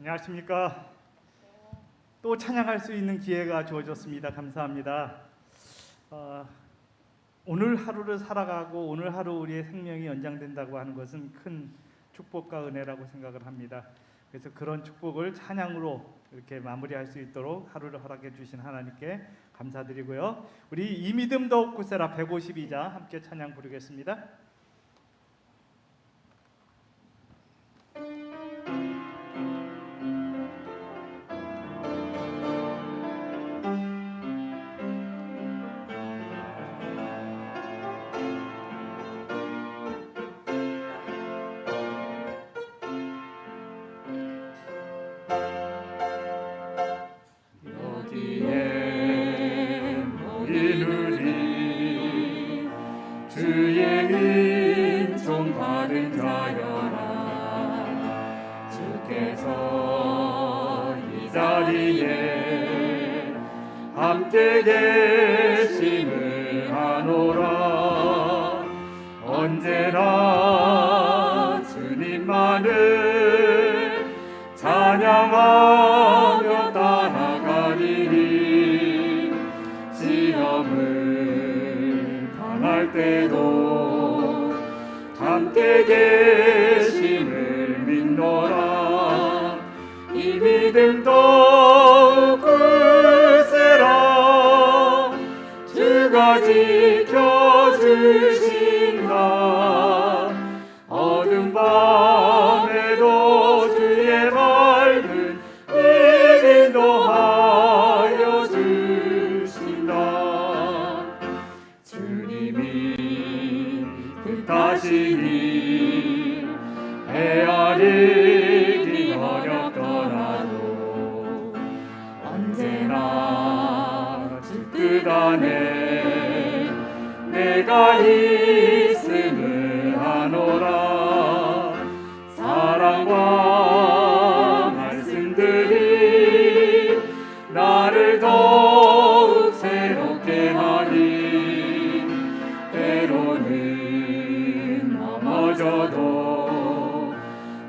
안녕하십니까. 또 찬양할 수 있는 기회가 주어졌습니다. 감사합니다. 오늘 하루를 살아가고 오늘 하루 우리의 생명이 연장된다고 하는 것은 큰 축복과 은혜라고 생각을 합니다. 그래서 그런 축복을 찬양으로 이렇게 마무리할 수 있도록 하루를 허락해 주신 하나님께 감사드리고요. 우리 이 믿음 더욱 굳세라 152장 함께 찬양 부르겠습니다. 주의 은총 받은 자여라. 주께서 이 자리에 함께 계심을 아노라. 언제나 주님만을 찬양하며 따라가리니 시험을 당할 때도 함께 계심을 믿노라. 이 믿음 더욱 굳세라. 주가 지켜주신다. 어둠 밤에도 주의 맑은 빛 인도하여 주신다. 주님이 뜻하시니 헤아리기 어렵더라도 언제나 주 뜻 안에 내가 있음을 아노라. 사랑과 말씀들이 나를 더욱 새롭게 하니 때로는 넘어져도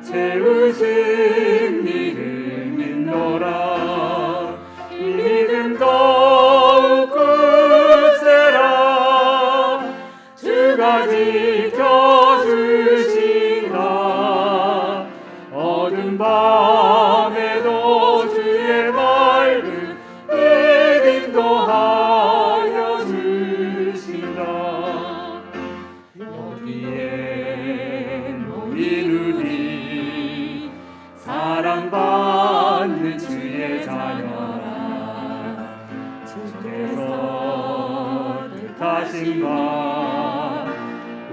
채우신 이를 믿노라. 이 믿음 더욱 굳세라. 주가 지켜주신다. 어두운 밤에도 주의 맑은 빛 인도하여 주신다. 여기에 모인 우리 사랑받는 주의 자녀라. 주께서 뜻하신 바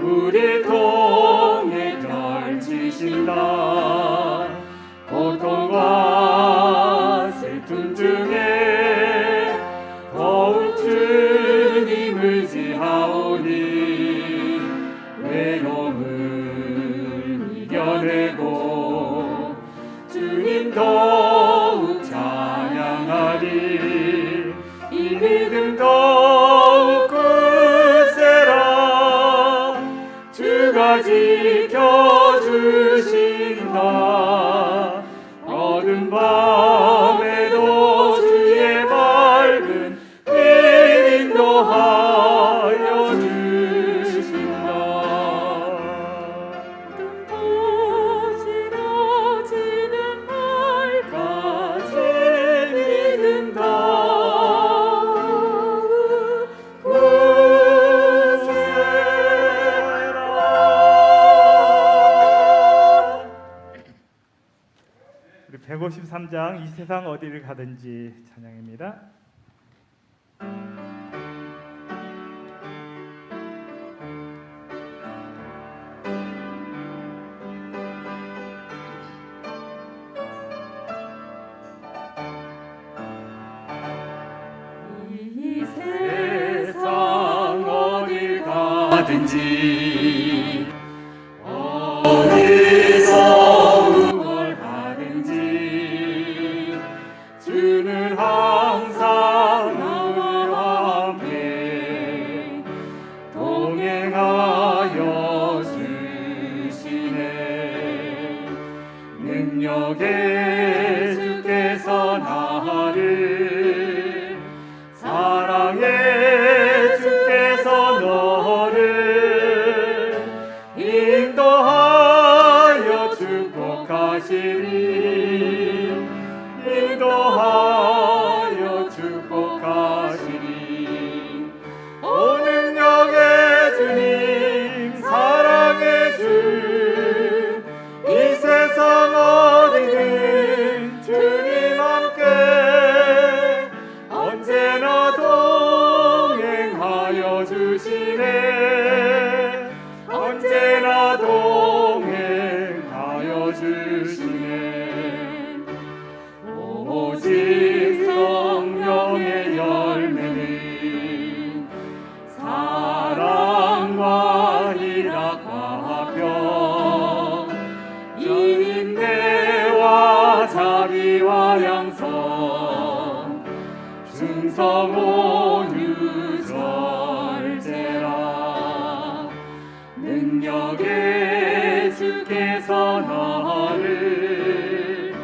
우리 통해 펼치신다. 고통과 슬픔 중에 더욱 주님을 의지하오니 외로움을 이겨내고 주님 더욱 찬양하리. 이 믿음 더욱 굳세라. 주가 지켜주신다. 어두운 밤에도 주의 맑은 빛 인도하여 주신다. 부지러지는 날까지 믿음 더욱 굳세라. 우리 153장 이 세상 어디를 가든지 찬양입니다. 이 세상 어딜 가든지 어디서 뭘 하든지 주는 항상 나와 함께 동행하여 주시네. 능력에 언제나 동행하여 주시네 언제나 동행하여 주시네 오직 성령의 열매는 사랑과 희락과 평 인내와 자비와 양성 충성 온유 절제라 능력의 주께서 너를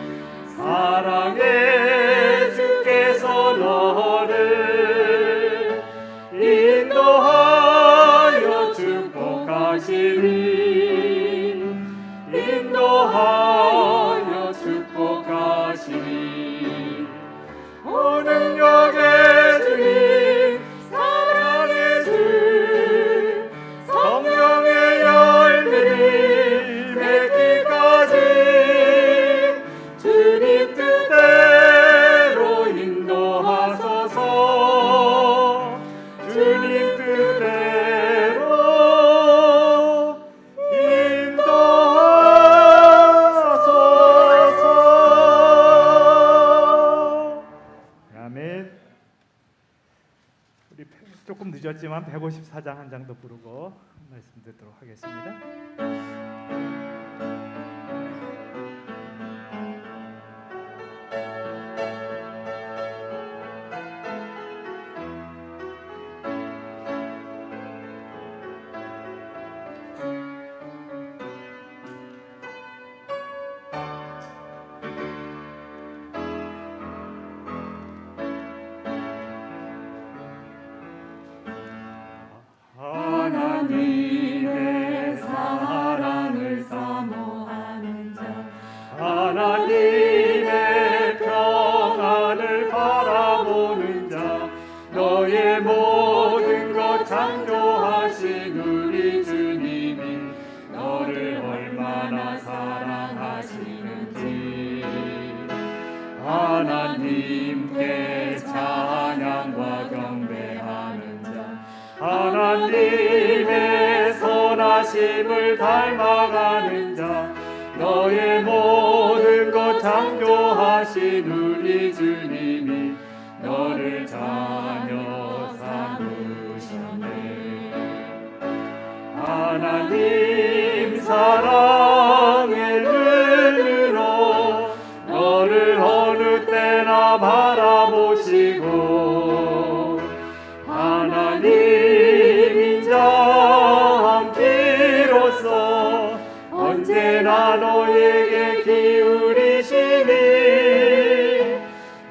사랑의 주께서 너를 인도하여 축복하시리 인도하여 축복하시리 오 능력의 주님 사랑의 주 성령의 열매를 맺기까지 주님 뜻대로 인도하소서 주님 뜻대로 인도하소서. 아멘. 우리 조금 늦었지만 154장 한 장도 부르고 말씀 듣도록 하겠습니다. 하나님의 사랑을 사모하는 자 하나님의 평안을 바라보는 자 너의 모든 것 창조하신 우리 주님이 너를 얼마나 사랑하시는지 하나님께 찬양과 경배하는 자 하나님의 선하심을 닮아가는 자 너의 모든 것 창조하신 우리 주님이 너를 자녀 삼으셨네 하나님 사랑의 눈으로 너를 어느 때나 바라보시고 하나님 인자함기로써 언제나 너에게 기울이시니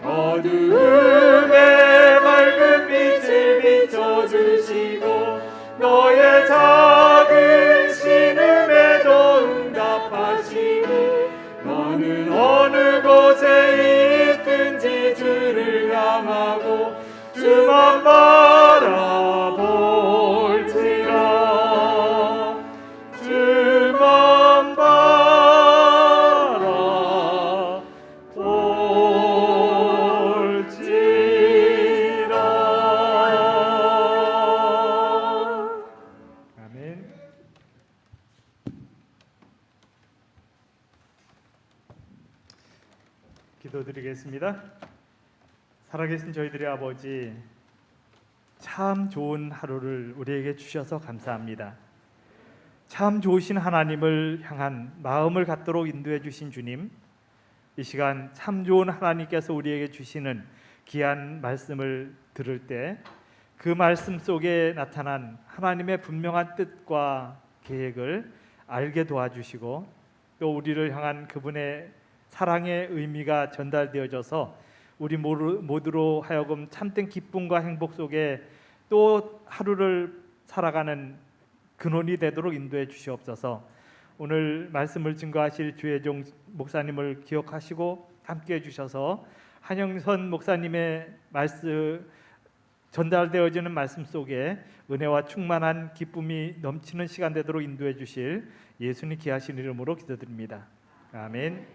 어두움에 밝은 빛을 비춰주시고 너의 작은 신음에도 응답하시니 너는 어느 곳에 있든지 주를 향하고 주만 바라볼지라 주만 바라볼지라 아멘. 기도드리겠습니다. 살아계신 저희들의 아버지, 참 좋은 하루를 우리에게 주셔서 감사합니다. 참 좋으신 하나님을 향한 마음을 갖도록 인도해 주신 주님, 이 시간 참 좋은 하나님께서 우리에게 주시는 귀한 말씀을 들을 때 그 말씀 속에 나타난 하나님의 분명한 뜻과 계획을 알게 도와주시고 또 우리를 향한 그분의 사랑의 의미가 전달되어져서 우리 모두로 하여금 참된 기쁨과 행복 속에 또 하루를 살아가는 근원이 되도록 인도해 주시옵소서. 오늘 말씀을 증거하실 주혜종 목사님을 기억하시고 함께해 주셔서 한영선 목사님의 말씀 전달되어지는 말씀 속에 은혜와 충만한 기쁨이 넘치는 시간 되도록 인도해 주실 예수님 귀하신 이름으로 기도드립니다. 아멘.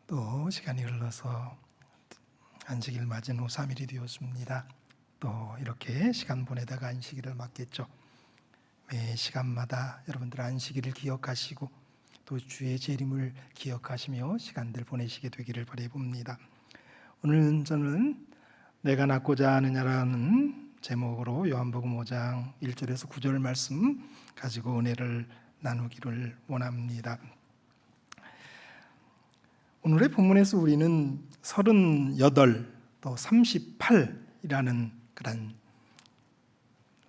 또 시간이 흘러서 안식일 맞은 후 3일이 되었습니다. 또 이렇게 시간 보내다가 안식일을 맞겠죠. 매 시간마다 여러분들 안식일을 기억하시고 또 주의 재림을 기억하시며 시간들 보내시게 되기를 바라봅니다. 오늘 저는 내가 낳고자 하느냐라는 제목으로 요한복음 5장 1절에서 9절 말씀 가지고 은혜를 나누기를 원합니다. 오늘의 본문에서 우리는 38, 또 38이라는 그런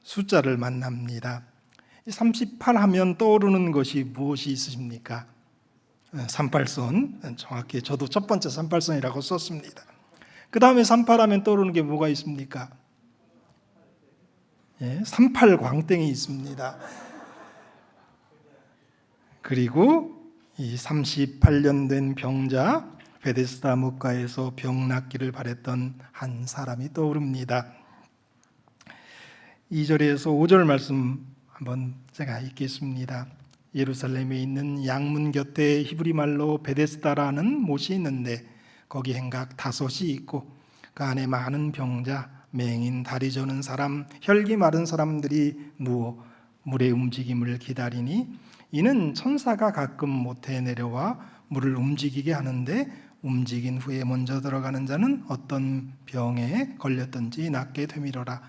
숫자를 만납니다. 38 하면 떠오르는 것이 무엇이 있으십니까? 38선, 정확히 저도 첫 번째 38선이라고 썼습니다. 그 다음에 38 하면 떠오르는 게 뭐가 있습니까? 38 광땡이 있습니다. 그리고 이 38년 된 병자, 베데스다 목가에서 병 낫기를 바랬던 한 사람이 떠오릅니다. 2절에서 5절 말씀 한번 제가 읽겠습니다. 예루살렘에 있는 양문 곁에 히브리 말로 베데스다라는 못이 있는데 거기 행각 5이 있고 그 안에 많은 병자, 맹인, 다리 저는 사람, 혈기 마른 사람들이 누워 물의 움직임을 기다리니 이는 천사가 가끔 못에 내려와 물을 움직이게 하는데 움직인 후에 먼저 들어가는 자는 어떤 병에 걸렸든지 낫게 되미러라.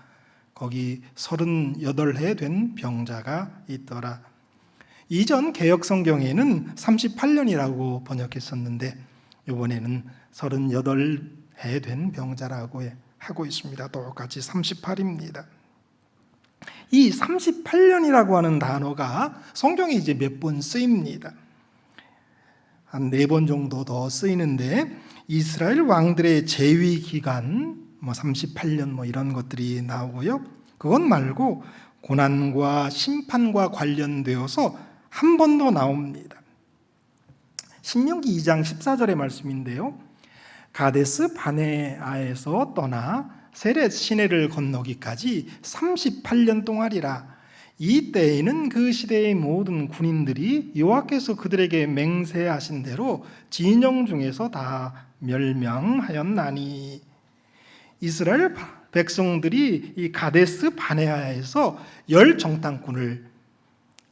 거기 38해 된 병자가 있더라. 이전 개역 성경에는 38년이라고 번역했었는데 이번에는 38해 된 병자라고 하고 있습니다. 똑같이 38입니다. 이 38년이라고 하는 단어가 성경에 이제 몇 번 쓰입니다. 한 4번 정도 더 쓰이는데 이스라엘 왕들의 재위 기간 38년 이런 것들이 나오고요. 그것 말고 고난과 심판과 관련되어서 한 번 더 나옵니다. 신명기 2장 14절의 말씀인데요. 가데스 바네아에서 떠나 세렛 시내를 건너기까지 38년 동안이라. 이 때에는 그 시대의 모든 군인들이 여호와께서 그들에게 맹세하신 대로 진영 중에서 다 멸망하였나니. 이스라엘 백성들이 이 가데스 바네아에서 10정탐꾼을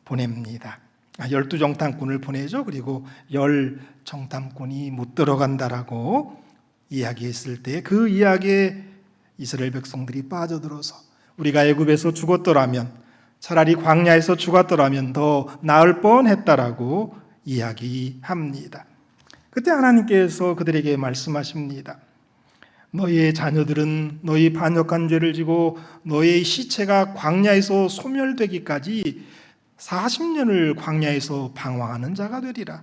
보냅니다. 12정탐꾼을 보내죠. 그리고 10정탐꾼이 못 들어간다라고 이야기했을 때 그 이야기에 이스라엘 백성들이 빠져들어서 우리가 애굽에서 죽었더라면, 차라리 광야에서 죽었더라면 더 나을 뻔했다라고 이야기합니다. 그때 하나님께서 그들에게 말씀하십니다. 너희의 자녀들은 너희 반역한 죄를 지고 너희의 시체가 광야에서 소멸되기까지 40년을 광야에서 방황하는 자가 되리라.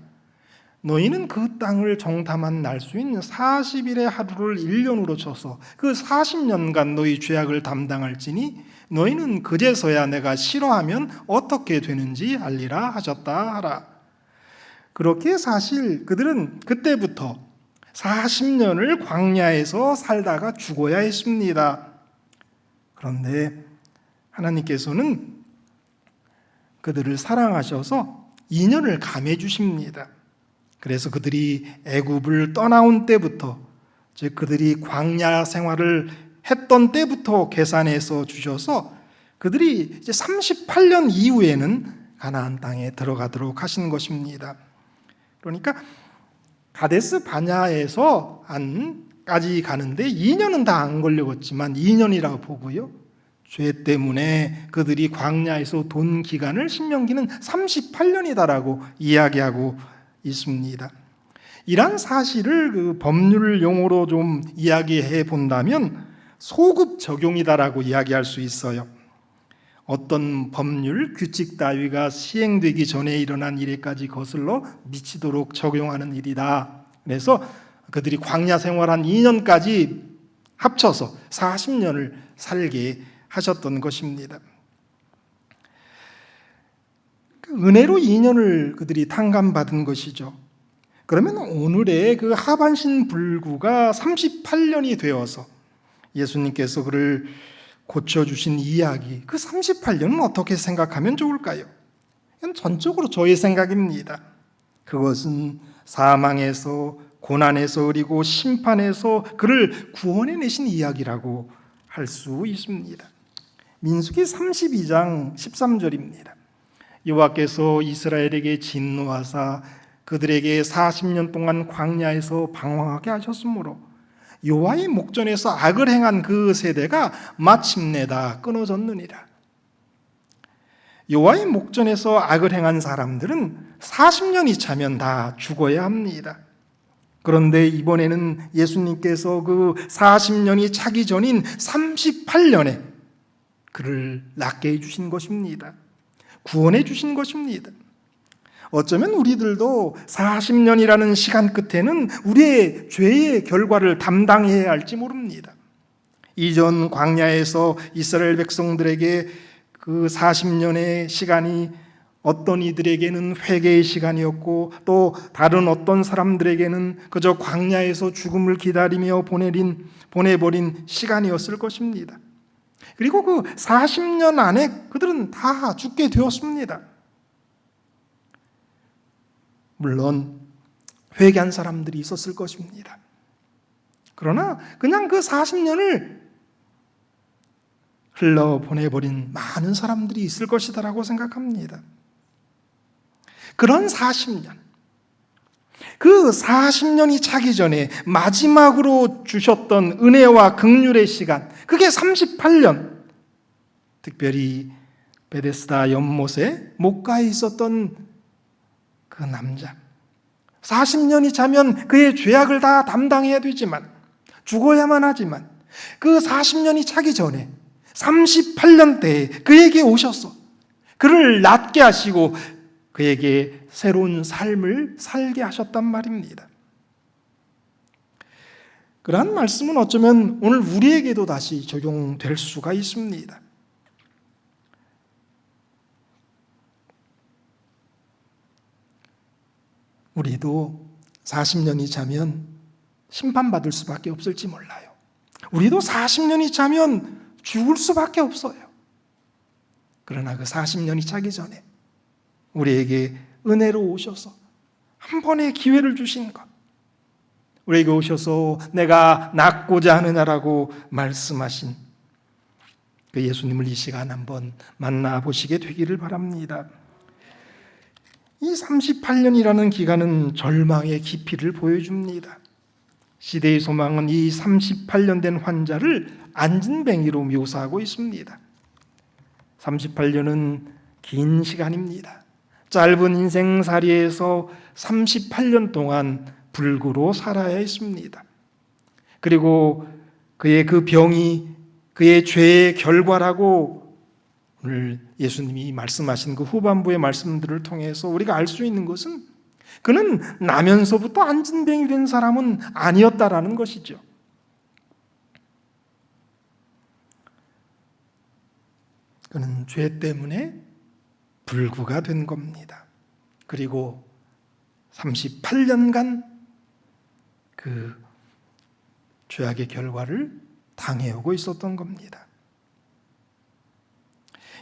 너희는 그 땅을 정탐한 날수인 40일의 하루를 1년으로 쳐서 그 40년간 너희 죄악을 담당할지니 너희는 그제서야 내가 싫어하면 어떻게 되는지 알리라 하셨다 하라. 그렇게 사실 그들은 그때부터 40년을 광야에서 살다가 죽어야 했습니다. 그런데 하나님께서는 그들을 사랑하셔서 2년을 감해 주십니다. 그래서 그들이 애굽을 떠나온 때부터, 즉 그들이 광야 생활을 했던 때부터 계산해서 주셔서 그들이 이제 38년 이후에는 가나안 땅에 들어가도록 하신 것입니다. 그러니까 가데스 바냐에서 안까지 가는데 2년은 다 안 걸렸지만 2년이라고 보고요. 죄 때문에 그들이 광야에서 돈 기간을 신명기는 38년이다라고 이야기하고 있습니다. 이런 사실을 그 법률 용어로 좀 이야기해 본다면 소급 적용이다라고 이야기할 수 있어요. 어떤 법률, 규칙 따위가 시행되기 전에 일어난 일에까지 거슬러 미치도록 적용하는 일이다. 그래서 그들이 광야 생활한 2년까지 합쳐서 40년을 살게 하셨던 것입니다. 은혜로 2년을 그들이 탕감받은 것이죠. 그러면 오늘의 그 하반신 불구가 38년이 되어서 예수님께서 그를 고쳐주신 이야기, 그 38년은 어떻게 생각하면 좋을까요? 이건 전적으로 저의 생각입니다. 그것은 사망에서 고난에서 그리고 심판에서 그를 구원해내신 이야기라고 할 수 있습니다. 민수기 32장 13절입니다. 여호와께서 이스라엘에게 진노하사 그들에게 40년 동안 광야에서 방황하게 하셨으므로 여호와의 목전에서 악을 행한 그 세대가 마침내 다 끊어졌느니라. 여호와의 목전에서 악을 행한 사람들은 40년이 차면 다 죽어야 합니다. 그런데 이번에는 예수님께서 그 40년이 차기 전인 38년에 그를 낫게 해주신 것입니다. 구원해 주신 것입니다. 어쩌면 우리들도 40년이라는 시간 끝에는 우리의 죄의 결과를 담당해야 할지 모릅니다. 이전 광야에서 이스라엘 백성들에게 그 40년의 시간이 어떤 이들에게는 회개의 시간이었고 또 다른 어떤 사람들에게는 그저 광야에서 죽음을 기다리며 보내버린 시간이었을 것입니다. 그리고 그 40년 안에 그들은 다 죽게 되었습니다. 물론 회개한 사람들이 있었을 것입니다. 그러나 그냥 그 40년을 흘러보내버린 많은 사람들이 있을 것이다라고 생각합니다. 그런 40년, 그 40년이 차기 전에 마지막으로 주셨던 은혜와 긍휼의 시간, 그게 38년, 특별히 베데스다 연못에 목가에 있었던 그 남자, 40년이 차면 그의 죄악을 다 담당해야 되지만 죽어야만 하지만 그 40년이 차기 전에 38년 때에 그에게 오셔서 그를 낫게 하시고 그에게 새로운 삶을 살게 하셨단 말입니다. 그러한 말씀은 어쩌면 오늘 우리에게도 다시 적용될 수가 있습니다. 우리도 40년이 차면 심판받을 수밖에 없을지 몰라요. 우리도 40년이 차면 죽을 수밖에 없어요. 그러나 그 40년이 차기 전에 우리에게 은혜로 오셔서 한 번의 기회를 주신 것, 우리에게 오셔서 내가 낫고자 하느냐라고 말씀하신 그 예수님을 이 시간 한번 만나보시게 되기를 바랍니다. 이 38년이라는 기간은 절망의 깊이를 보여줍니다. 시대의 소망은 이 38년 된 환자를 안진뱅이로 묘사하고 있습니다. 38년은 긴 시간입니다. 짧은 인생살이에서 38년 동안 불구로 살아야 했습니다. 그리고 그의 그 병이 그의 죄의 결과라고 오늘 예수님이 말씀하신 그 후반부의 말씀들을 통해서 우리가 알 수 있는 것은 그는 나면서부터 안진뱅이 된 사람은 아니었다라는 것이죠. 그는 죄 때문에 불구가 된 겁니다. 그리고 38년간 그 죄악의 결과를 당해오고 있었던 겁니다.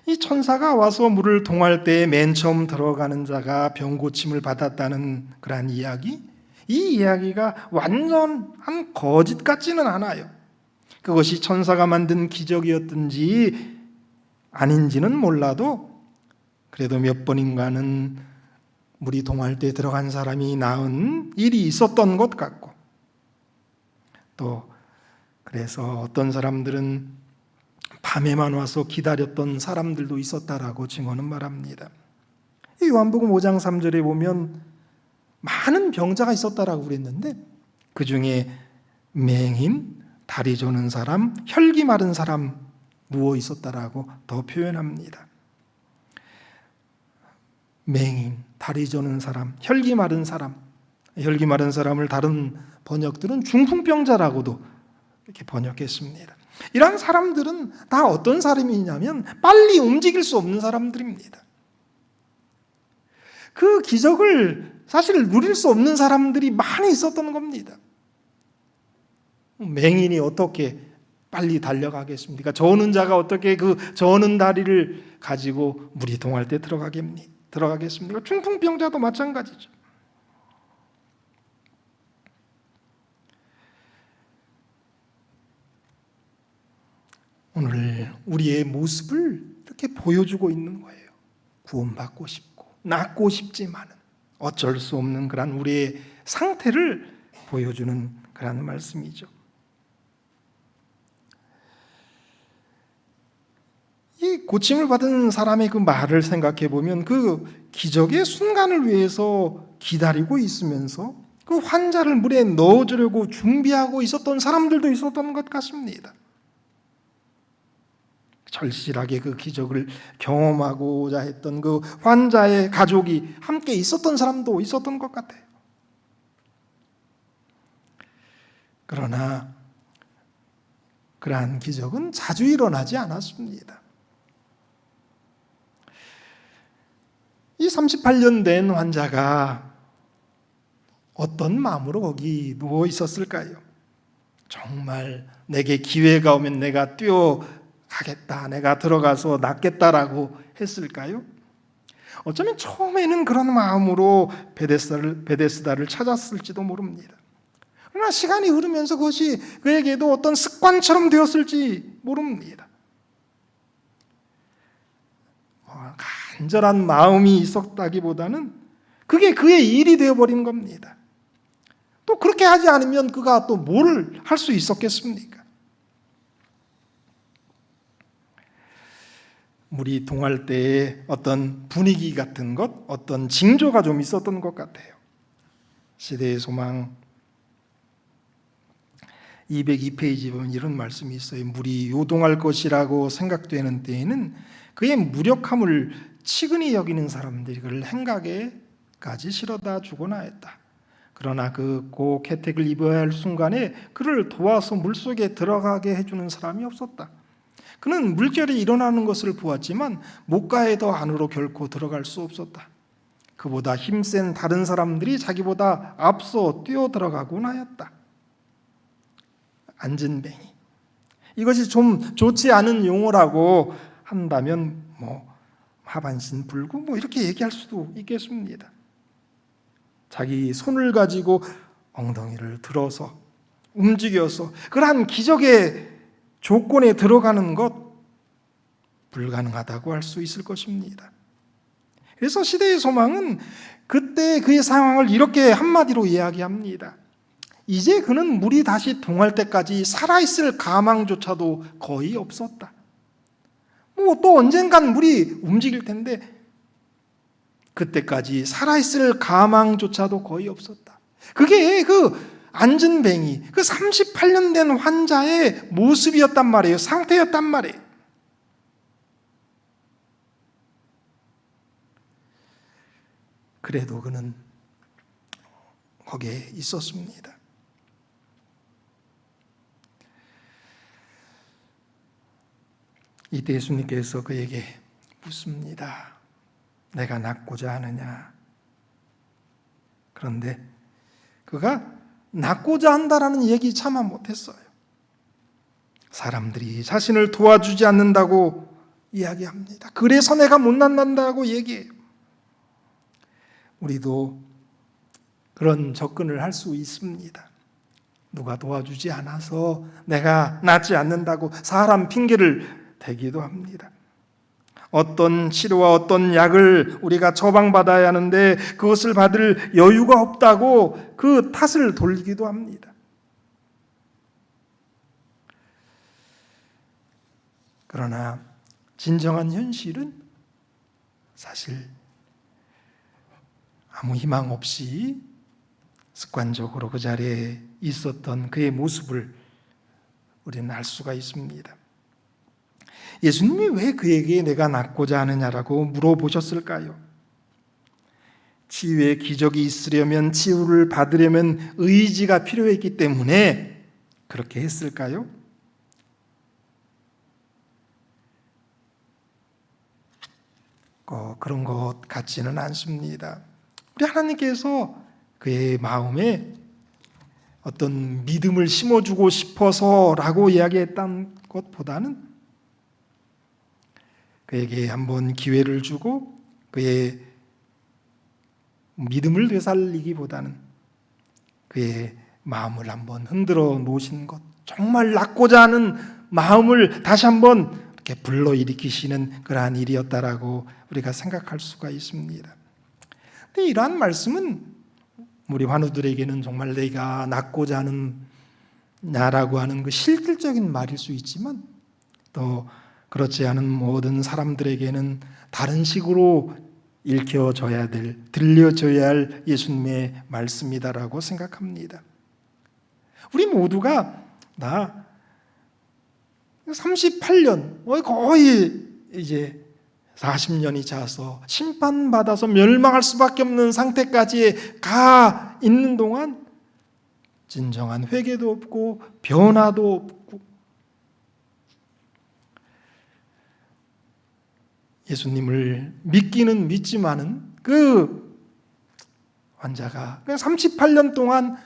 이 천사가 와서 물을 통할 때 맨 처음 들어가는 자가 병고침을 받았다는 그러한 이야기, 이 이야기가 완전한 거짓 같지는 않아요. 그것이 천사가 만든 기적이었든지 아닌지는 몰라도 그래도 몇 번인가는 물이 동할 때 들어간 사람이 나은 일이 있었던 것 같고, 또 그래서 어떤 사람들은 밤에만 와서 기다렸던 사람들도 있었다라고 증언은 말합니다. 이 요한복음 5장 3절에 보면 많은 병자가 있었다라고 그랬는데 그 중에 맹인, 다리 저는 사람, 혈기 마른 사람 누워 있었다라고 더 표현합니다. 맹인, 다리 저는 사람, 혈기 마른 사람, 혈기 마른 사람을 다른 번역들은 중풍병자라고도 이렇게 번역했습니다. 이러한 사람들은 다 어떤 사람이냐면 빨리 움직일 수 없는 사람들입니다. 그 기적을 사실 누릴 수 없는 사람들이 많이 있었던 겁니다. 맹인이 어떻게 빨리 달려가겠습니까? 저는 자가 어떻게 그 저는 다리를 가지고 물이 동할 때 들어가겠습니까? 중풍병자도 마찬가지죠. 오늘 우리의 모습을 이렇게 보여주고 있는 거예요. 구원받고 싶고 낫고 싶지만은 어쩔 수 없는 그런 우리의 상태를 보여주는 그런 말씀이죠. 이 고침을 받은 사람의 그 말을 생각해 보면 그 기적의 순간을 위해서 기다리고 있으면서 그 환자를 물에 넣어주려고 준비하고 있었던 사람들도 있었던 것 같습니다. 절실하게 그 기적을 경험하고자 했던 그 환자의 가족이 함께 있었던 사람도 있었던 것 같아요. 그러나 그러한 기적은 자주 일어나지 않았습니다. 이 38년 된 환자가 어떤 마음으로 거기 누워 있었을까요? 정말 내게 기회가 오면 내가 뛰어가겠다, 내가 들어가서 낫겠다라고 했을까요? 어쩌면 처음에는 그런 마음으로 베데스다를 찾았을지도 모릅니다. 그러나 시간이 흐르면서 그것이 그에게도 어떤 습관처럼 되었을지 모릅니다. 간절한 마음이 있었다기보다는 그게 그의 일이 되어버린 겁니다. 또 그렇게 하지 않으면 그가 또 뭘 할 수 있었겠습니까? 물이 동할 때의 어떤 분위기 같은 것, 어떤 징조가 좀 있었던 것 같아요. 시대의 소망 202페이지 보면 이런 말씀이 있어요. 물이 요동할 것이라고 생각되는 때에는 그의 무력함을 치근히 여기는 사람들이 그를 행각에까지 실어다 주곤 하였다. 그러나 그 꼭 혜택을 입어야 할 순간에 그를 도와서 물속에 들어가게 해주는 사람이 없었다. 그는 물결이 일어나는 것을 보았지만 목가에 더 안으로 결코 들어갈 수 없었다. 그보다 힘센 다른 사람들이 자기보다 앞서 뛰어 들어가곤 하였다. 안진뱅이. 이것이 좀 좋지 않은 용어라고 한다면 하반신 불구 이렇게 얘기할 수도 있겠습니다. 자기 손을 가지고 엉덩이를 들어서 움직여서 그러한 기적의 조건에 들어가는 것 불가능하다고 할 수 있을 것입니다. 그래서 시대의 소망은 그때 그의 상황을 이렇게 한마디로 이야기합니다. 이제 그는 물이 다시 동할 때까지 살아있을 가망조차도 거의 없었다. 또 언젠간 물이 움직일 텐데 그때까지 살아있을 가망조차도 거의 없었다. 그게 그 안진뱅이, 그 38년 된 환자의 모습이었단 말이에요. 상태였단 말이에요. 그래도 그는 거기에 있었습니다. 이때 예수님께서 그에게 묻습니다. 내가 낫고자 하느냐? 그런데 그가 낫고자 한다라는 얘기 차마 못했어요. 사람들이 자신을 도와주지 않는다고 이야기합니다. 그래서 내가 못 낫는다고 얘기해요. 우리도 그런 접근을 할 수 있습니다. 누가 도와주지 않아서 내가 낫지 않는다고 사람 핑계를 대기도 합니다. 어떤 치료와 어떤 약을 우리가 처방받아야 하는데 그것을 받을 여유가 없다고 그 탓을 돌리기도 합니다. 그러나 진정한 현실은 사실 아무 희망 없이 습관적으로 그 자리에 있었던 그의 모습을 우리는 알 수가 있습니다. 예수님이 왜 그에게 내가 낫고자 하느냐라고 물어보셨을까요? 치유의 기적이 있으려면, 치유를 받으려면 의지가 필요했기 때문에 그렇게 했을까요? 그런 것 같지는 않습니다. 우리 하나님께서 그의 마음에 어떤 믿음을 심어주고 싶어서라고 이야기했던 것보다는 그에게 한번 기회를 주고 그의 믿음을 되살리기보다는 그의 마음을 한번 흔들어 놓으신 것, 정말 낫고자 하는 마음을 다시 한번 이렇게 불러일으키시는 그러한 일이었다라고 우리가 생각할 수가 있습니다. 근데 이러한 말씀은 우리 환우들에게는 정말 내가 낳고자 하는 나라고 하는 그 실질적인 말일 수 있지만 또 그렇지 않은 모든 사람들에게는 다른 식으로 읽혀져야 될, 들려져야 할 예수님의 말씀이다라고 생각합니다. 우리 모두가 나 38년, 거의 이제 40년이 차서 심판받아서 멸망할 수밖에 없는 상태까지 가 있는 동안 진정한 회개도 없고 변화도 없고 예수님을 믿기는 믿지만은 그 환자가 38년 동안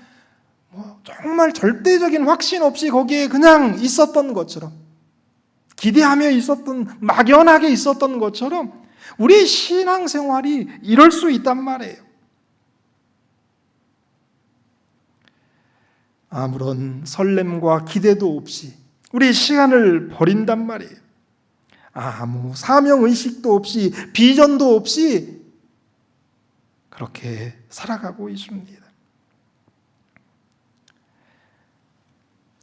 정말 절대적인 확신 없이 거기에 그냥 있었던 것처럼, 기대하며 있었던, 막연하게 있었던 것처럼 우리 신앙생활이 이럴 수 있단 말이에요. 아무런 설렘과 기대도 없이 우리 시간을 버린단 말이에요. 아무 사명의식도 없이 비전도 없이 그렇게 살아가고 있습니다.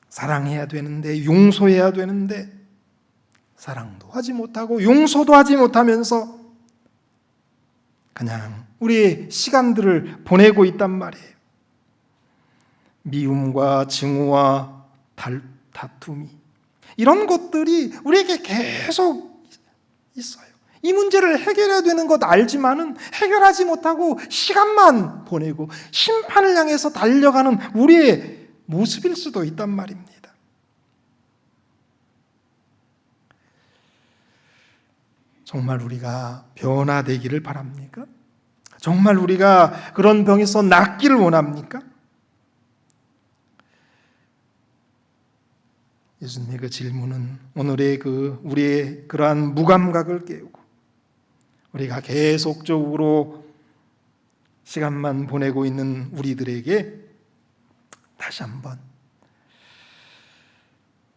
사랑해야 되는데, 용서해야 되는데 사랑도 하지 못하고 용서도 하지 못하면서 그냥 우리의 시간들을 보내고 있단 말이에요. 미움과 증오와 다툼이, 이런 것들이 우리에게 계속 있어요. 이 문제를 해결해야 되는 것 알지만은 해결하지 못하고 시간만 보내고 심판을 향해서 달려가는 우리의 모습일 수도 있단 말입니다. 정말 우리가 변화되기를 바랍니까? 정말 우리가 그런 병에서 낫기를 원합니까? 예수님의 그 질문은 오늘의 우리의 그러한 무감각을 깨우고 우리가 계속적으로 시간만 보내고 있는 우리들에게 다시 한번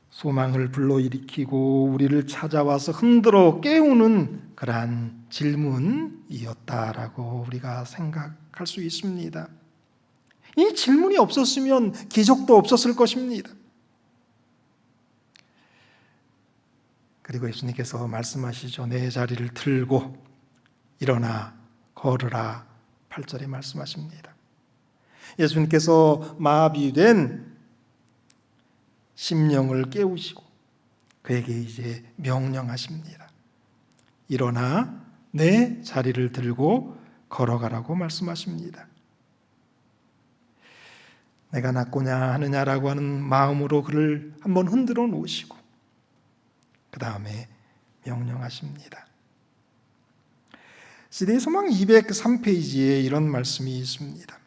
소망을 불러일으키고 우리를 찾아와서 흔들어 깨우는 그러한 질문이었다라고 우리가 생각할 수 있습니다. 이 질문이 없었으면 기적도 없었을 것입니다. 그리고 예수님께서 말씀하시죠. 내 자리를 들고 일어나 걸으라. 8절에 말씀하십니다. 예수님께서 마비된 심령을 깨우시고 그에게 이제 명령하십니다. 일어나 내 자리를 들고 걸어가라고 말씀하십니다. 내가 낫고냐 하느냐라고 하는 마음으로 그를 한번 흔들어 놓으시고 그 다음에 명령하십니다. 시대의 소망 203페이지에 이런 말씀이 있습니다.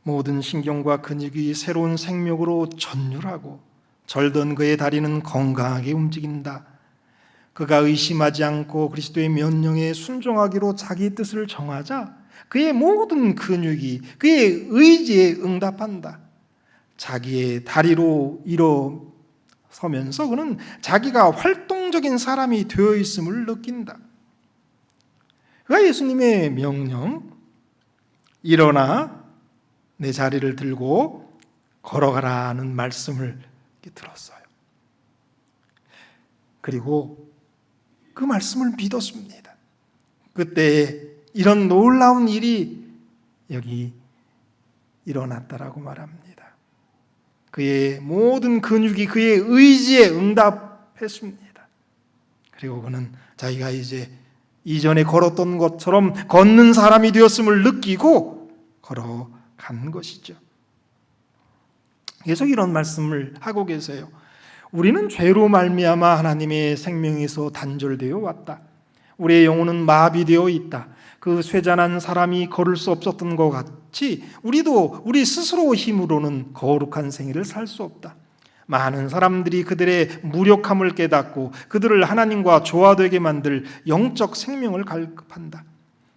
모든 신경과 근육이 새로운 생명으로 전율하고 절던 그의 다리는 건강하게 움직인다. 그가 의심하지 않고 그리스도의 명령에 순종하기로 자기 뜻을 정하자 그의 모든 근육이 그의 의지에 응답한다. 자기의 다리로 일어서면서 그는 자기가 활동적인 사람이 되어 있음을 느낀다. 그가 예수님의 명령, 일어나 내 자리를 들고 걸어가라는 말씀을 들었어요. 그리고 그 말씀을 믿었습니다. 그때 이런 놀라운 일이 여기 일어났다라고 말합니다. 그의 모든 근육이 그의 의지에 응답했습니다. 그리고 그는 자기가 이제 이전에 걸었던 것처럼 걷는 사람이 되었음을 느끼고 걸어간 것이죠. 계속 이런 말씀을 하고 계세요. 우리는 죄로 말미암아 하나님의 생명에서 단절되어 왔다. 우리의 영혼은 마비되어 있다. 그 쇠잔한 사람이 걸을 수 없었던 것 같이 우리도 우리 스스로 힘으로는 거룩한 생애를 살 수 없다. 많은 사람들이 그들의 무력함을 깨닫고 그들을 하나님과 조화되게 만들 영적 생명을 갈급한다.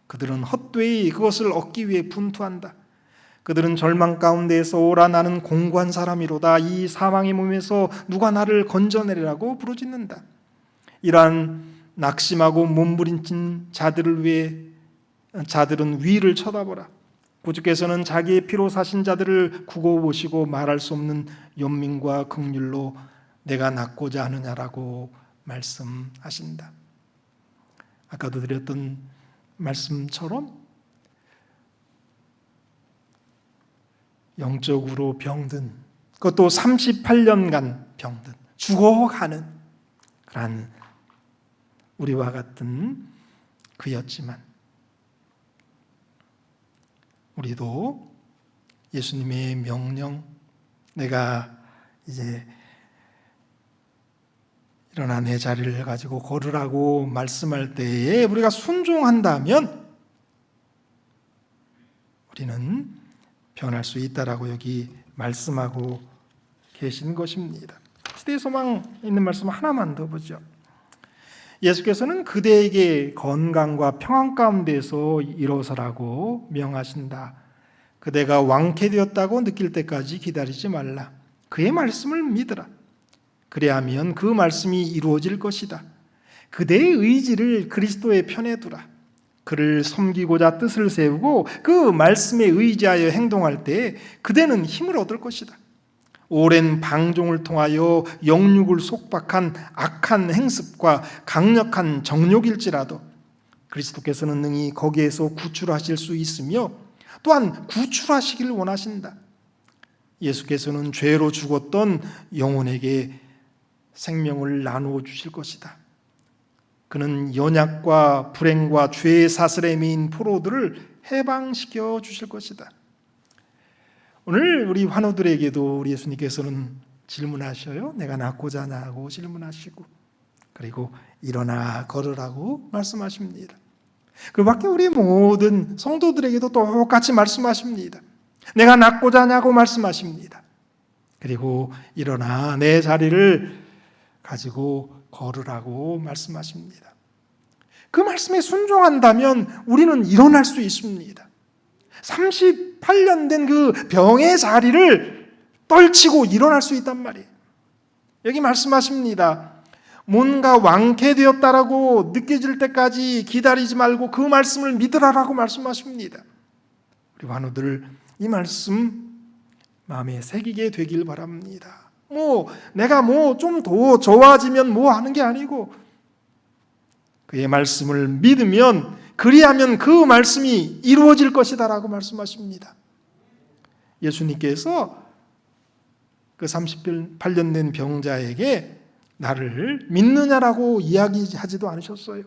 그들은 헛되이 그것을 얻기 위해 분투한다. 그들은 절망 가운데에서 오라 나는 공고한 사람이로다. 이 사망의 몸에서 누가 나를 건져내리라고 부르짖는다. 이러한 낙심하고 몸부림친 자들을 위해 자들은 위를 쳐다보라. 구주께서는 자기의 피로 사신 자들을 구고 보시고 말할 수 없는 연민과 긍휼로 내가 낫고자 하느냐라고 말씀하신다. 아까도 드렸던 말씀처럼 영적으로 병든, 그것도 38년간 병든, 죽어가는 그런 우리와 같은 그였지만 우리도 예수님의 명령, 내가 이제 일어나 내 자리를 가지고 걸으라고 말씀할 때에 우리가 순종한다면 우리는 변할 수 있다라고 여기 말씀하고 계신 것입니다. 시대의 소망 있는 말씀 하나만 더 보죠. 예수께서는 그대에게 건강과 평안 가운데서 일어서라고 명하신다. 그대가 왕쾌되었다고 느낄 때까지 기다리지 말라. 그의 말씀을 믿으라. 그래야면 그 말씀이 이루어질 것이다. 그대의 의지를 그리스도의 편에 두라. 그를 섬기고자 뜻을 세우고 그 말씀에 의지하여 행동할 때 그대는 힘을 얻을 것이다. 오랜 방종을 통하여 영육을 속박한 악한 행습과 강력한 정욕일지라도 그리스도께서는 능히 거기에서 구출하실 수 있으며 또한 구출하시길 원하신다. 예수께서는 죄로 죽었던 영혼에게 생명을 나누어 주실 것이다. 그는 연약과 불행과 죄의 사슬에 매인 포로들을 해방시켜 주실 것이다. 오늘 우리 환우들에게도 우리 예수님께서는 질문하셔요. 내가 낫고자 하냐고 질문하시고, 그리고 일어나 걸으라고 말씀하십니다. 그 밖에 우리 모든 성도들에게도 똑같이 말씀하십니다. 내가 낫고자 하냐고 말씀하십니다. 그리고 일어나 내 자리를 가지고 걸으라고 말씀하십니다. 그 말씀에 순종한다면 우리는 일어날 수 있습니다. 38년 된 그 병의 자리를 떨치고 일어날 수 있단 말이에요. 여기 말씀하십니다. 뭔가 왕쾌되었다라고 느껴질 때까지 기다리지 말고 그 말씀을 믿으라라고 말씀하십니다. 우리 환우들 이 말씀 마음에 새기게 되길 바랍니다. 내가 좀 더 좋아지면 하는 게 아니고 그의 말씀을 믿으면 그리하면 그 말씀이 이루어질 것이다라고 말씀하십니다. 예수님께서 그 38년 된 병자에게 나를 믿느냐라고 이야기하지도 않으셨어요.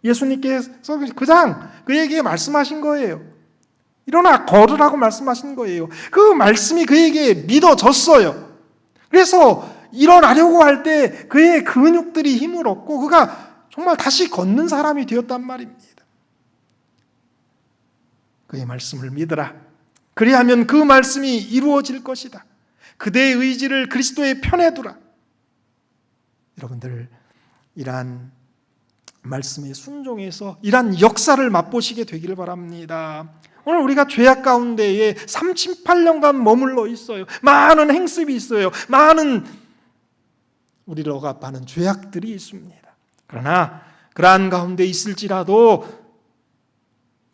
예수님께서 그냥 그에게 말씀하신 거예요. 일어나 걸으라고 말씀하신 거예요. 그 말씀이 그에게 믿어졌어요. 그래서 일어나려고 할 때 그의 근육들이 힘을 얻고 그가 정말 다시 걷는 사람이 되었단 말입니다. 그의 말씀을 믿으라. 그리하면 그 말씀이 이루어질 것이다. 그대의 의지를 그리스도의 편에 두라. 여러분들 이러한 말씀에 순종해서 이러한 역사를 맛보시게 되기를 바랍니다. 오늘 우리가 죄악 가운데에 38년간 머물러 있어요. 많은 행습이 있어요. 많은 우리를 억압하는 죄악들이 있습니다. 그러나 그러한 가운데 있을지라도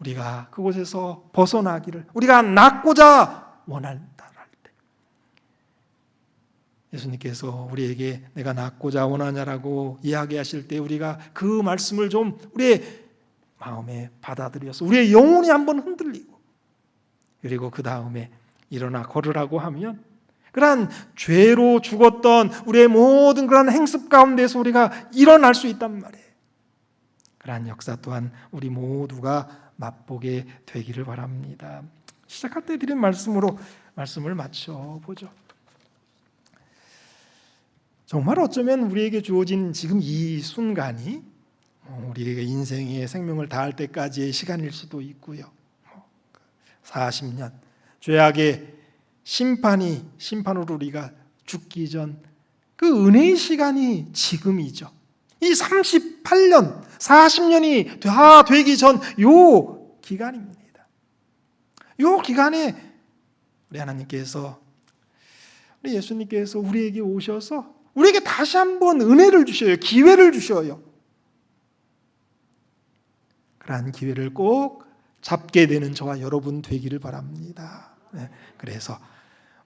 우리가 그곳에서 벗어나기를 우리가 낫고자 원한다 할 때 예수님께서 우리에게 내가 낫고자 원하냐라고 이야기하실 때 우리가 그 말씀을 좀 우리의 마음에 받아들여서 우리의 영혼이 한번 흔들리고 그리고 그 다음에 일어나 걸으라고 하면 그러한 죄로 죽었던 우리의 모든 그러한 행습 가운데서 우리가 일어날 수 있단 말이에요. 그러한 역사 또한 우리 모두가 맛보게 되기를 바랍니다. 시작할 때 드린 말씀으로 말씀을 마쳐보죠. 정말 어쩌면 우리에게 주어진 지금 이 순간이 우리에게 인생의 생명을 다할 때까지의 시간일 수도 있고요. 40년 죄악의 심판으로 우리가 죽기 전 그 은혜의 시간이 지금이죠. 이 38년, 40년이 다 되기 전 요 기간입니다. 요 기간에 우리 하나님께서, 우리 예수님께서 우리에게 오셔서 우리에게 다시 한번 은혜를 주셔요. 기회를 주셔요. 그러한 기회를 꼭 잡게 되는 저와 여러분 되기를 바랍니다. 그래서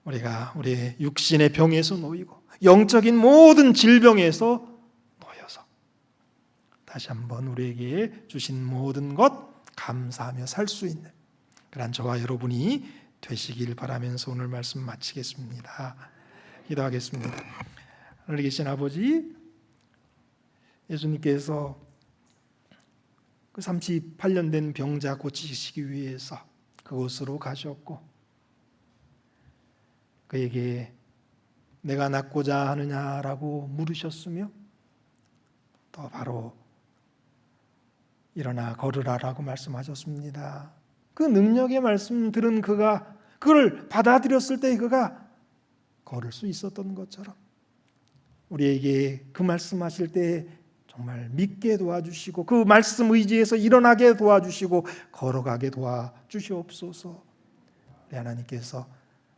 우리가 우리의 육신의 병에서 놓이고 영적인 모든 질병에서 놓여서 다시 한번 우리에게 주신 모든 것 감사하며 살 수 있는 그러한 저와 여러분이 되시길 바라면서 오늘 말씀 마치겠습니다. 기도하겠습니다. 하늘에 계신 아버지, 예수님께서 그 38년 된 병자 고치시기 위해서 그곳으로 가셨고 그에게 내가 낫고자 하느냐라고 물으셨으며 또 바로 일어나 걸으라라고 말씀하셨습니다. 그 능력의 말씀 들은 그가 그걸 받아들였을 때 그가 걸을 수 있었던 것처럼 우리에게 그 말씀하실 때 정말 믿게 도와주시고 그 말씀 의지에서 일어나게 도와주시고 걸어가게 도와주시옵소서. 하나님께서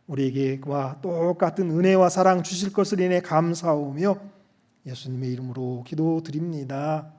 우리에게 그와 똑같은 은혜와 사랑 주실 것을 인해 감사하며 예수님의 이름으로 기도드립니다.